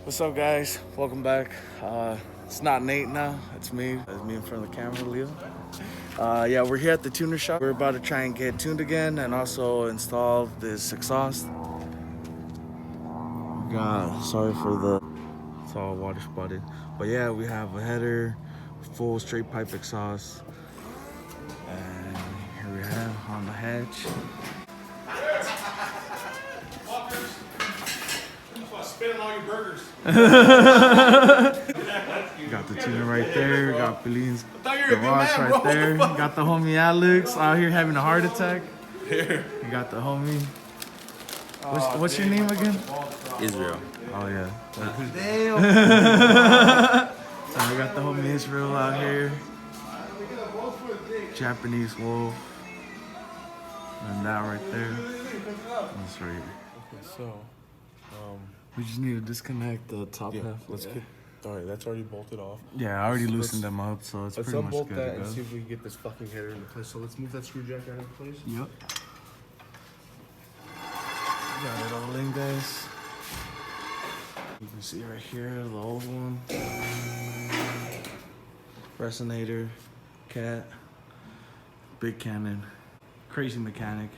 What's up, guys? Welcome back. It's not Nate now. It's me. It's me in front of the camera, Leo. Yeah, we're here at the tuner shop. We're about to try and get tuned again and also install this exhaust. Sorry for the, it's all water spotted. But yeah, we have a header, full straight pipe exhaust. And here we have on the hatch. Spinning all your burgers. Got the tuner right there. Got Belin's garage right there. Got the homie Alex out here having a heart attack. You got the homie. What's your name again? Israel. Oh yeah. Damn. So we got the homie Israel out here. Japanese wolf. And that right there. That's right. Okay, so We just need to disconnect the top half. let's get. All right, that's already bolted off. Yeah, I already loosened them up, so it's Let's pretty much unbolt good that to and go. see if we can get this fucking header into place. So let's move that screw jack out of place. Yep. Got it all in, guys. You can see right here the old one. Resonator, cat, big cannon, crazy mechanic.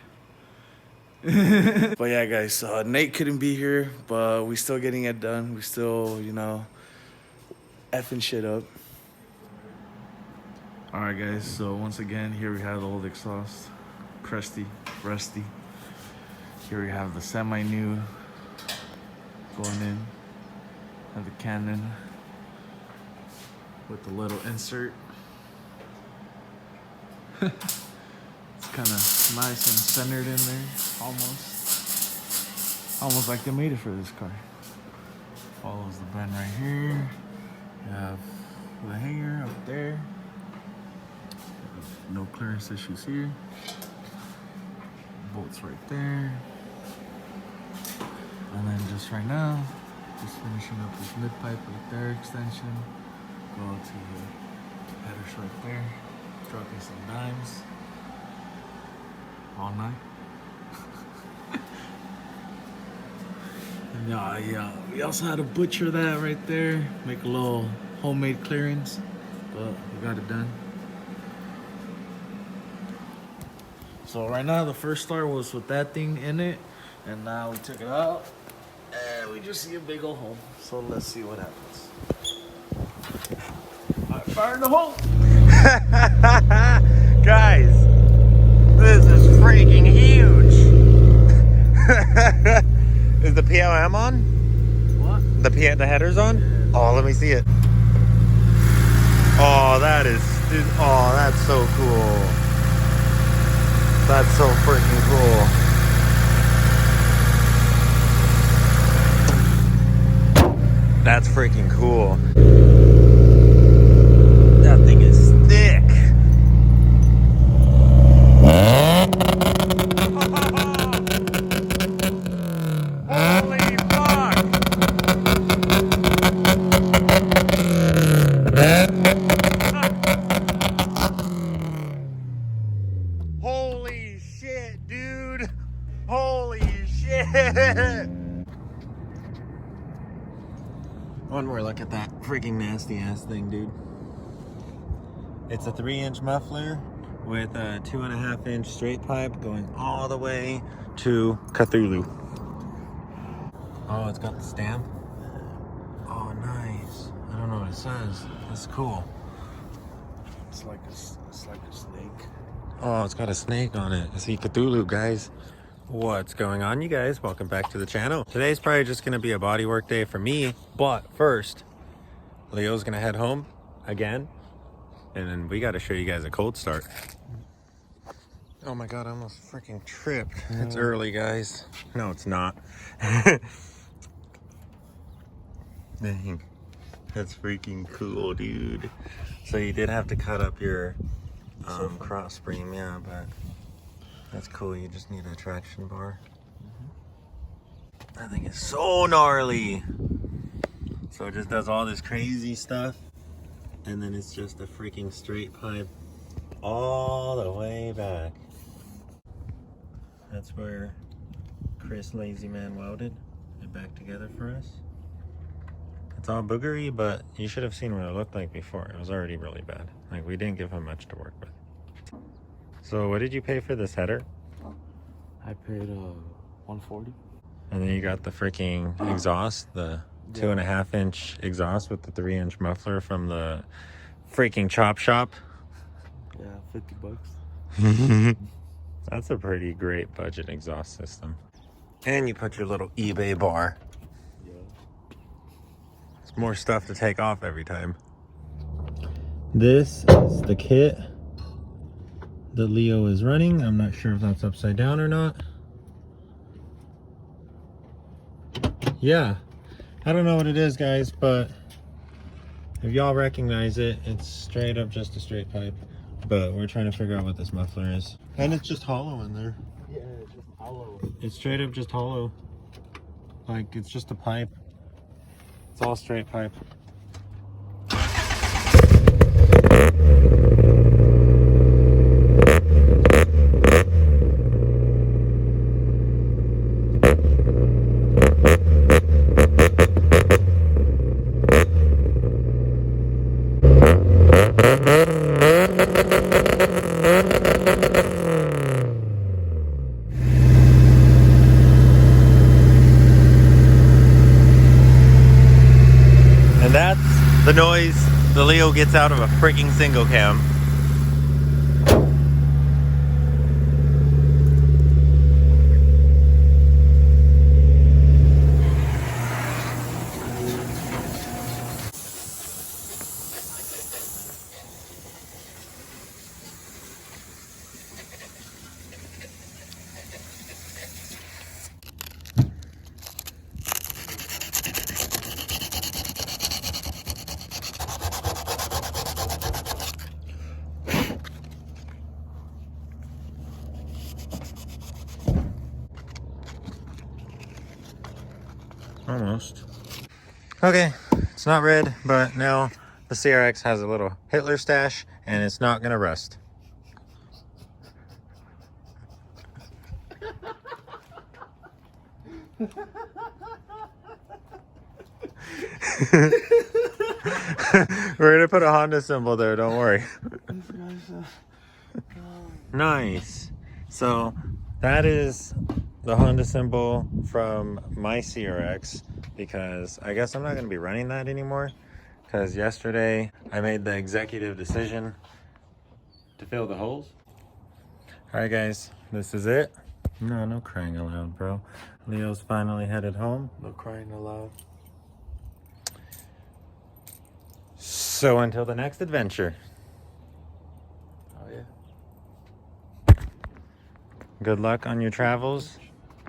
But yeah, guys, Nate couldn't be here, but we still getting it done. We still, effing shit up. All right, guys. So once again, here we have the old exhaust, crusty, rusty. Here we have the semi-new going in, and the cannon with the little insert. It's kind of nice and centered in there, almost like they made it for this car. Follows the bend right here. You have the hanger up there. No clearance issues here. Bolts right there. And then just right now, just finishing up this mid pipe right there, extension. Going to the headers right there. Dropping some dimes. All night. And yeah, we also had to butcher that right there. Make a little homemade clearance. But we got it done. So right now the first start was with that thing in it. And now we took it out. And we just see a big old hole. So let's see what happens. All right, fire in the hole. Guys, this is freaking huge. Is the PLM on? What? The header's on? Yeah. Oh, let me see it. Oh, that's so cool. That's so freaking cool. That's freaking cool. That thing is thick. Holy fuck! Holy shit, dude! Holy shit! One more look at that freaking nasty ass thing, dude. It's a 3-inch muffler with a 2.5-inch straight pipe going all the way to Cthulhu. Oh, it's got the stamp. Oh, nice. I don't know what it says. That's cool. It's like a snake. Oh, it's got a snake on it. I see Cthulhu, guys. What's going on, you guys? Welcome back to the channel. Today's probably just gonna be a bodywork day for me, but first, Leo's gonna head home again, and then we gotta show you guys a cold start. Oh my god, I almost freaking tripped. It's early, guys. No, it's not. Dang. That's freaking cool, dude. So you did have to cut up your cross beam, yeah, but that's cool. You just need a traction bar. That thing is so gnarly. So it just does all this crazy stuff, and then it's just a freaking straight pipe all the way back. That's where Chris Lazy Man welded it back together for us. It's all boogery, but you should have seen what it looked like before. It was already really bad. Like, we didn't give him much to work with. So what did you pay for this header? I paid 140. And then you got the freaking exhaust, the 2.5-inch exhaust with the 3-inch muffler from the freaking chop shop. Yeah, 50 bucks. That's a pretty great budget exhaust system. And you put your little eBay bar. Yeah. It's more stuff to take off every time. This is the kit that Leo is running. I'm not sure if that's upside down or not. Yeah, I don't know what it is, guys, but if y'all recognize it, it's straight up just a straight pipe. But we're trying to figure out what this muffler is. And it's just hollow in there. Yeah, it's just hollow. It's straight up just hollow. Like, it's just a pipe. It's all straight pipe. And that's the noise the Leo gets out of a freaking single cam. Almost. Okay, it's not red, but now the CRX has a little Hitler stash and it's not gonna rust. We're gonna put a Honda symbol there, don't worry. Nice. So that is the Honda symbol from my CRX, because I guess I'm not going to be running that anymore, because yesterday I made the executive decision to fill the holes. All right, guys, this is it. No crying aloud, bro. Leo's finally headed home. No crying aloud. So until the next adventure. Oh, yeah. Good luck on your travels.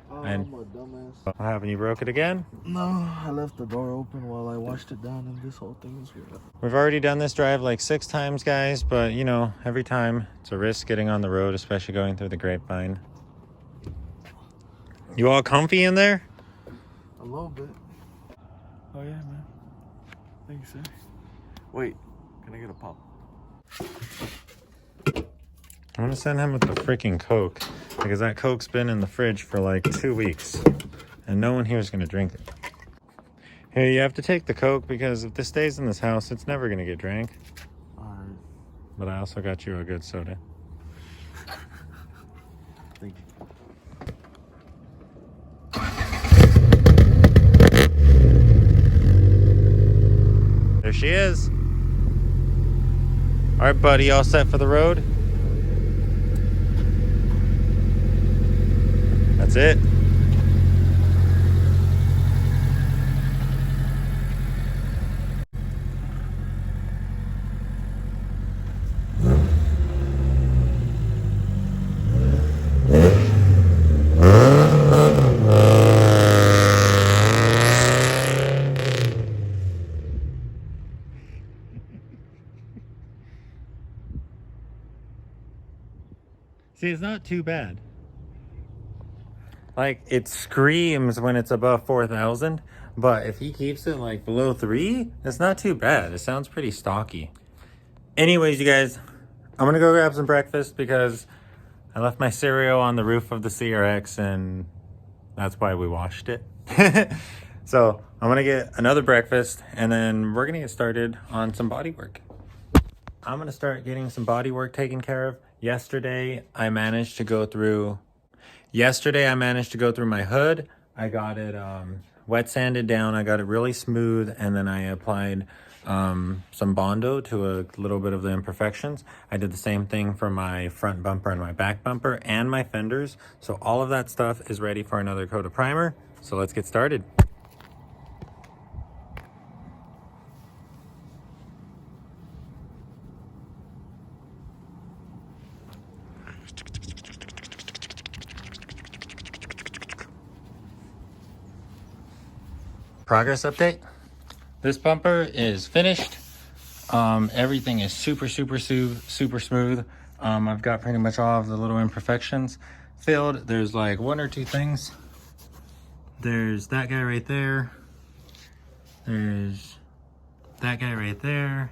Oh, And I'm a dumbass. what happened? You broke it again? No, I left the door open while I washed it down, and this whole thing is weird. We've already done this drive like 6 times, guys, but you know, every time it's a risk getting on the road, especially going through the grapevine. You all comfy in there? A little bit. Oh, yeah, man. Thanks, sir. Wait, can I get a pop? I'm gonna send him with the freaking Coke, because that Coke's been in the fridge for like 2 weeks and no one here is gonna drink it. Hey, you have to take the Coke, because if this stays in this house, it's never gonna get drank. Alright. But I also got you a good soda. Thank you. There she is. All right, buddy, all set for the road? That's it. See, it's not too bad. Like, it screams when it's above 4,000, but if he keeps it like below 3, it's not too bad. It sounds pretty stocky. Anyways, you guys, I'm gonna go grab some breakfast because I left my cereal on the roof of the CRX and that's why we washed it. So I'm gonna get another breakfast and then we're gonna get started on some body work. I'm gonna start getting some body work taken care of. Yesterday I managed to go through my hood. I got it wet sanded down. I got it really smooth, and then I applied some Bondo to a little bit of the imperfections. I did the same thing for my front bumper and my back bumper and my fenders. So all of that stuff is ready for another coat of primer. So let's get started. Progress update. This bumper is finished. Everything is super smooth. I've got pretty much all of the little imperfections filled. There's like one or two things. There's that guy right there. There's that guy right there.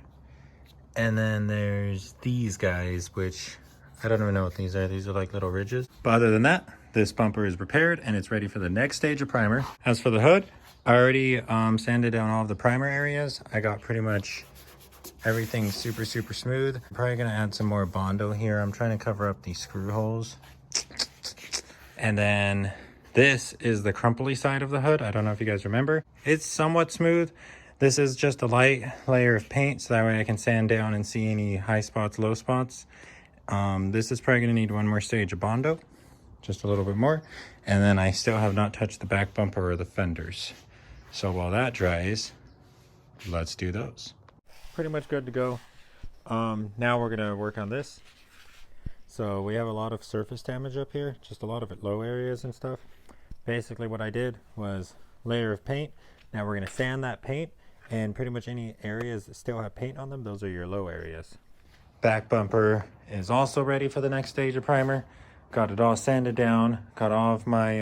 And then there's these guys, which I don't even know what these are. These are like little ridges. But other than that, this bumper is repaired and it's ready for the next stage of primer. As for the hood, I already sanded down all of the primer areas. I got pretty much everything super smooth. I'm probably gonna add some more Bondo here. I'm trying to cover up these screw holes. And then this is the crumply side of the hood. I don't know if you guys remember. It's somewhat smooth. This is just a light layer of paint, so that way I can sand down and see any high spots, low spots. This is probably gonna need one more stage of Bondo, just a little bit more. And then I still have not touched the back bumper or the fenders. So while that dries, let's do those. Pretty much good to go. Now we're gonna work on this. So we have a lot of surface damage up here, just a lot of low areas and stuff. Basically what I did was layer of paint. Now we're gonna sand that paint, and pretty much any areas that still have paint on them, those are your low areas. Back bumper is also ready for the next stage of primer. Got it all sanded down, got all of my,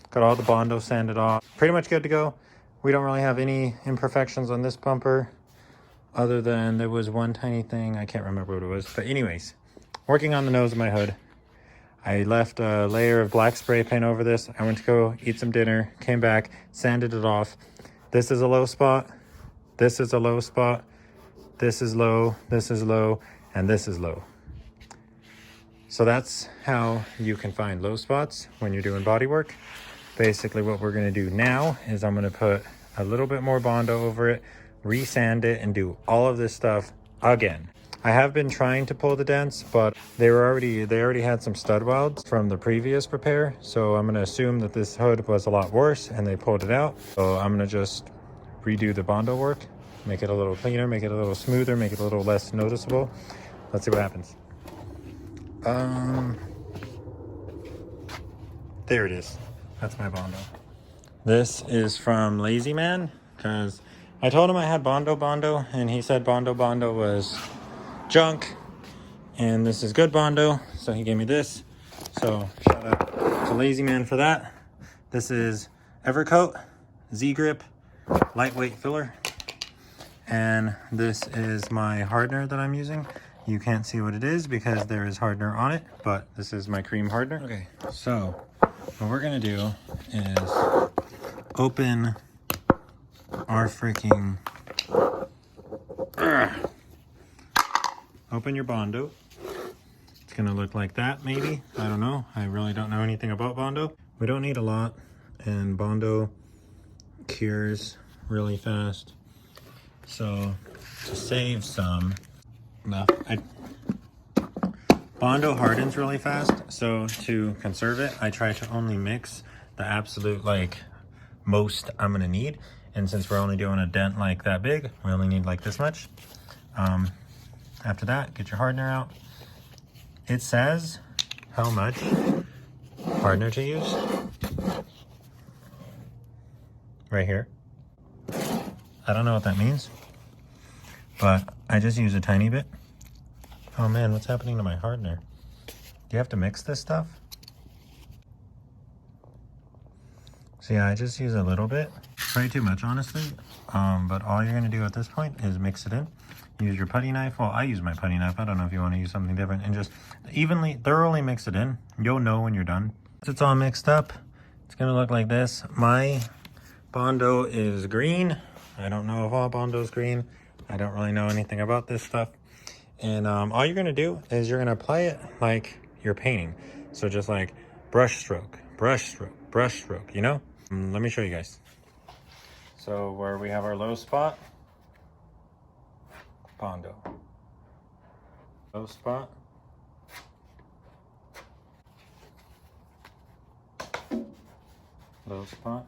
got all the Bondo sanded off. Pretty much good to go. We don't really have any imperfections on this bumper, other than there was one tiny thing, I can't remember what it was. But anyways, working on the nose of my hood. I left a layer of black spray paint over this. I went to go eat some dinner, came back, sanded it off. This is a low spot, this is a low spot, this is low, and this is low. So that's how you can find low spots when you're doing body work. Basically what we're gonna do now is I'm gonna put a little bit more Bondo over it, resand it, and do all of this stuff again. I have been trying to pull the dents, but they already had some stud welds from the previous repair. So I'm gonna assume that this hood was a lot worse and they pulled it out. So I'm gonna just redo the Bondo work, make it a little cleaner, make it a little smoother, make it a little less noticeable. Let's see what happens. There it is. That's my Bondo. This is from Lazy Man, because I told him I had Bondo, and he said Bondo was junk, and this is good Bondo, so he gave me this. So shout out to Lazy Man for that. This is Evercoat Z-Grip lightweight filler, and this is my hardener that I'm using. You can't see what it is because there is hardener on it, but this is my cream hardener. Okay, so what we're gonna do is open our freaking open your Bondo. It's gonna look like that, maybe. I don't know. I really don't know anything about Bondo. We don't need a lot, and Bondo cures really fast. So to save some, Bondo hardens really fast, so to conserve it, I try to only mix the absolute like most I'm gonna need. And since we're only doing a dent like that big, we only need like this much. After that, get your hardener out. It says how much hardener to use right here. I don't know what that means, but I just use a tiny bit. Oh man, what's happening to my hardener? Do you have to mix this stuff? So yeah, I just use a little bit. Way too much, honestly. But all you're gonna do at this point is mix it in. Use your putty knife. Well, I use my putty knife. I don't know if you want to use something different. And just thoroughly mix it in. You'll know when you're done. Once it's all mixed up, it's gonna look like this. My Bondo is green. I don't know if all Bondo is green. I don't really know anything about this stuff. And all you're gonna do is you're gonna apply it like you're painting. So just like brush stroke, brush stroke, brush stroke, you know? Let me show you guys. So where we have our low spot, Bondo. Low spot. Low spot.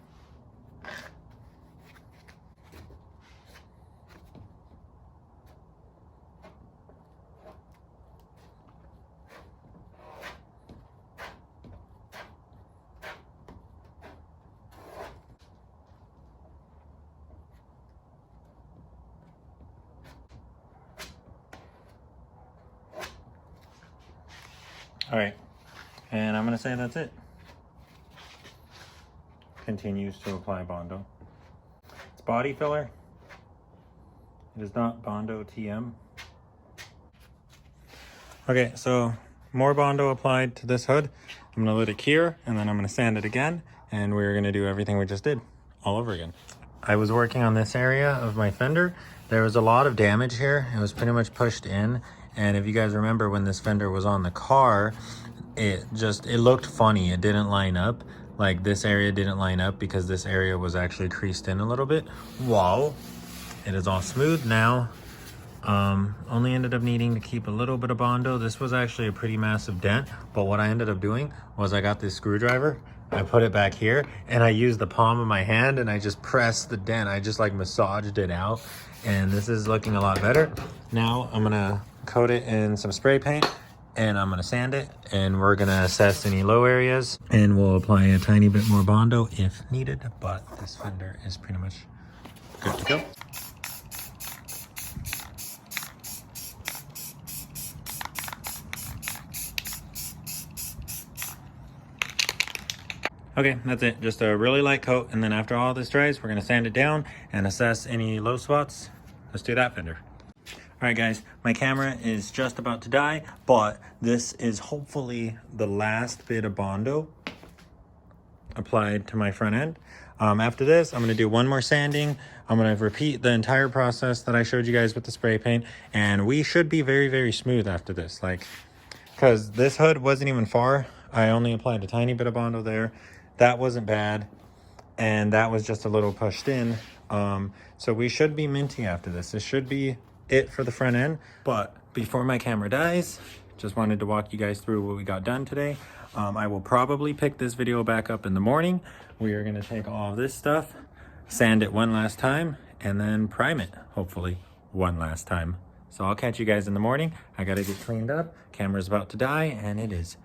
All right, and I'm gonna say that's it. Continues to apply Bondo. It's body filler. It is not Bondo TM. Okay, so more Bondo applied to this hood. I'm gonna let it cure, and then I'm gonna sand it again, and we're gonna do everything we just did all over again. I was working on this area of my fender. There was a lot of damage here. It was pretty much pushed in. And if you guys remember when this fender was on the car, it looked funny. It didn't line up. Like this area didn't line up because this area was actually creased in a little bit. Wow. It is all smooth now. Only ended up needing to keep a little bit of Bondo. This was actually a pretty massive dent, but what I ended up doing was I got this screwdriver, I put it back here, and I used the palm of my hand and I just pressed the dent. I just like massaged it out, and this is looking a lot better. Now I'm gonna coat it in some spray paint and I'm gonna sand it, and we're gonna assess any low areas, and we'll apply a tiny bit more Bondo if needed, but this fender is pretty much good to go. Okay, that's it. Just a really light coat, and then after all this dries, we're gonna sand it down and assess any low spots. Let's do that fender. All right, guys, my camera is just about to die, but this is hopefully the last bit of Bondo applied to my front end. After this, I'm gonna do one more sanding. I'm gonna repeat the entire process that I showed you guys with the spray paint, and we should be very, very smooth after this. Like, because this hood wasn't even far. I only applied a tiny bit of Bondo there. That wasn't bad, and that was just a little pushed in. So we should be minty after this. This should be it for the front end. But before my camera dies, just wanted to walk you guys through what we got done today. I will probably pick this video back up in the morning. We are gonna take all of this stuff, sand it one last time, and then prime it, hopefully, one last time. So I'll catch you guys in the morning. I gotta get cleaned up. Camera's about to die, and it is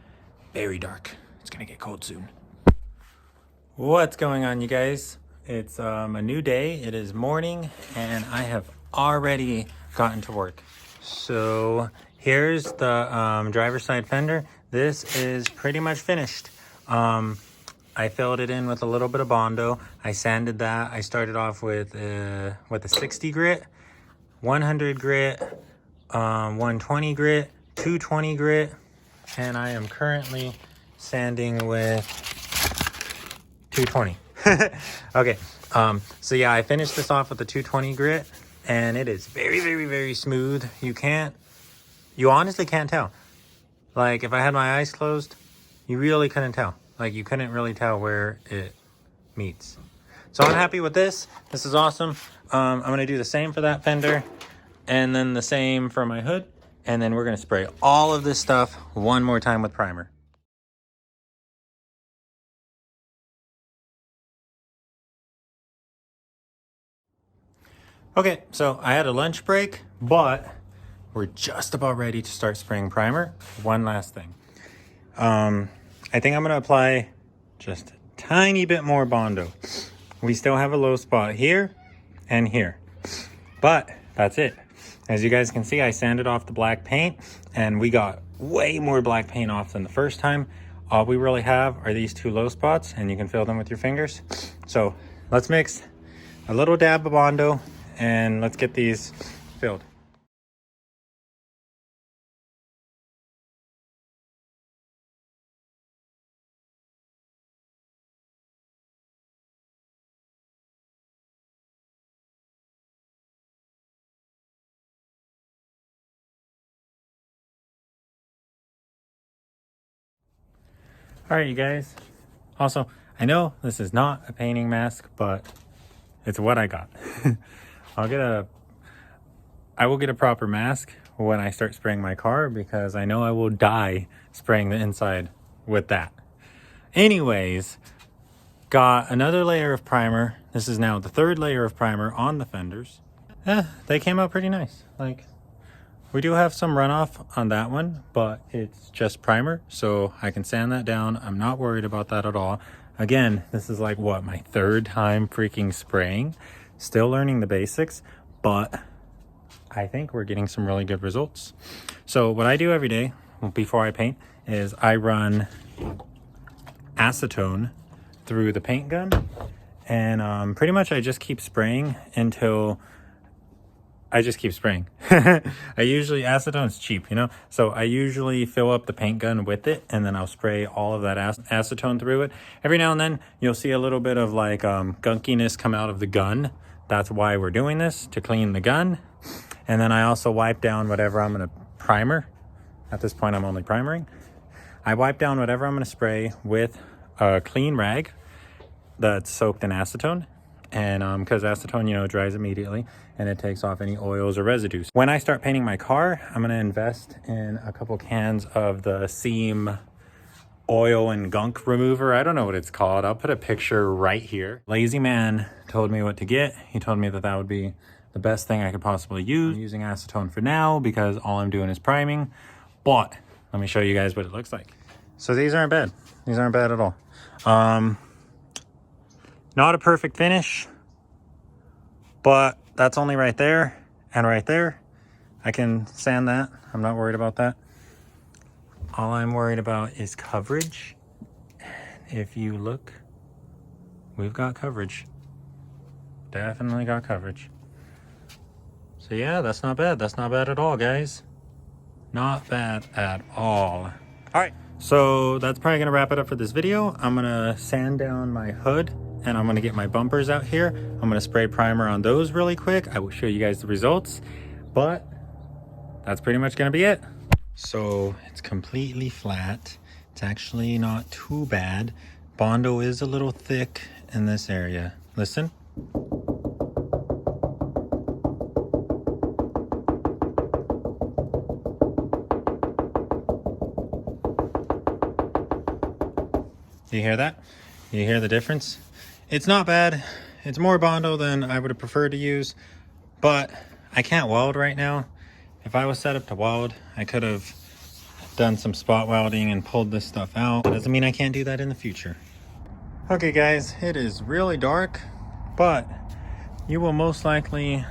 very dark. It's gonna get cold soon. What's going on, you guys? It's a new day. It is morning, and I have already gotten to work. So here's the driver's side fender. This is pretty much finished. I filled it in with a little bit of Bondo. I sanded that. I started off with a 60 grit, 100 grit, 120 grit, 220 grit, and I am currently sanding with 220. Okay, so yeah, I finished this off with the 220 grit, and it is very, very, very smooth. You honestly can't tell. Like, if I had my eyes closed, you really couldn't tell. Like, you couldn't really tell where it meets. So I'm happy with this. This is awesome. I'm gonna do the same for that fender, and then the same for my hood, and then we're gonna spray all of this stuff one more time with primer. Okay, so I had a lunch break, but we're just about ready to start spraying primer. One last thing. I think I'm gonna apply just a tiny bit more Bondo. We still have a low spot here and here, but that's it. As you guys can see, I sanded off the black paint, and we got way more black paint off than the first time. All we really have are these two low spots, and you can fill them with your fingers. So let's mix a little dab of Bondo, and let's get these filled. All right, you guys. Also, I know this is not a painting mask, but it's what I got. I will get a proper mask when I start spraying my car because I know I will die spraying the inside with that. Anyways, got another layer of primer. This is now the third layer of primer on the fenders. They came out pretty nice. Like, we do have some runoff on that one, but it's just primer, so I can sand that down. I'm not worried about that at all. Again, this is like, what, my third time freaking spraying. Still learning the basics, but I think we're getting some really good results. So what I do every day before I paint is I run acetone through the paint gun, and pretty much I just keep spraying until I just keep spraying. Acetone's cheap, you know? So I usually fill up the paint gun with it, and then I'll spray all of that acetone through it. Every now and then, you'll see a little bit of like gunkiness come out of the gun. That's why we're doing this, to clean the gun. And then I also wipe down whatever I'm gonna primer. At this point, I'm only primering. I wipe down whatever I'm gonna spray with a clean rag that's soaked in acetone. And because acetone, you know, dries immediately and it takes off any oils or residues. When I start painting my car, I'm gonna invest in a couple cans of the Seam oil and gunk remover. I don't know what it's called. I'll put a picture right here. Lazy man told me what to get. He told me that that would be the best thing I could possibly use. I'm using acetone for now because all I'm doing is priming, but let me show you guys what it looks like. So these aren't bad. These aren't bad at all. Not a perfect finish, but that's only right there and right there. I can sand that. I'm not worried about that. All I'm worried about is coverage. If you look, we've got coverage. Definitely got coverage. So yeah, that's not bad. That's not bad at all, guys. Not bad at all. All right, so that's probably gonna wrap it up for this video. I'm gonna sand down my hood and I'm gonna get my bumpers out here. I'm gonna spray primer on those really quick. I will show you guys the results, but that's pretty much gonna be it. So it's completely flat. It's actually not too bad. Bondo is a little thick in this area. Listen. Do you hear that? You hear the difference? It's not bad. It's more Bondo than I would have preferred to use, but I can't weld right now. If I was set up to weld, I could have done some spot welding and pulled this stuff out. That doesn't mean I can't do that in the future. Okay guys, it is really dark, but you will most likely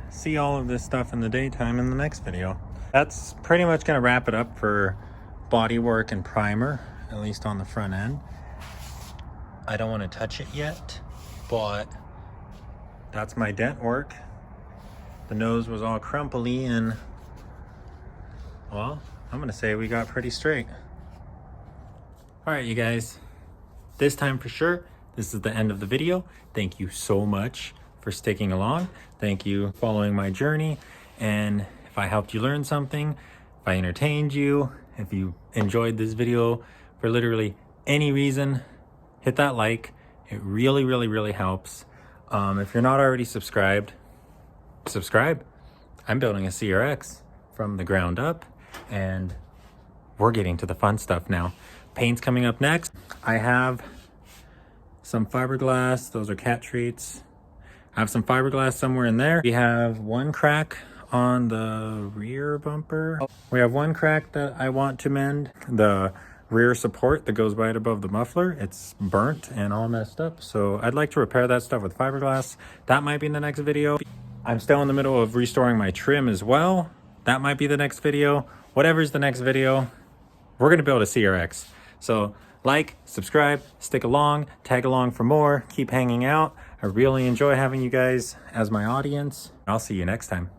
see all of this stuff in the daytime in the next video. That's pretty much gonna wrap it up for bodywork and primer, at least on the front end. I don't want to touch it yet, but that's my dent work. The nose was all crumply and, well, I'm gonna say we got pretty straight. All right, you guys, this time for sure, this is the end of the video. Thank you so much for sticking along. Thank you for following my journey. And if I helped you learn something, if I entertained you, if you enjoyed this video for literally any reason, hit that like. It really, really, really helps. If you're not already subscribed, subscribe. I'm building a CRX from the ground up, and we're getting to the fun stuff now. Paint's coming up next. I have some fiberglass. Those are cat treats. I have some fiberglass somewhere in there. We have one crack on the rear bumper. We have one crack that I want to mend. The rear support that goes right above the muffler, it's burnt and all messed up, so I'd like to repair that stuff with fiberglass. That might be in the next video. I'm still in the middle of restoring my trim as well. That might be the next video. Whatever's the next video, we're gonna build a CRX. So like, subscribe, stick along, tag along for more, keep hanging out. I really enjoy having you guys as my audience. I'll see you next time.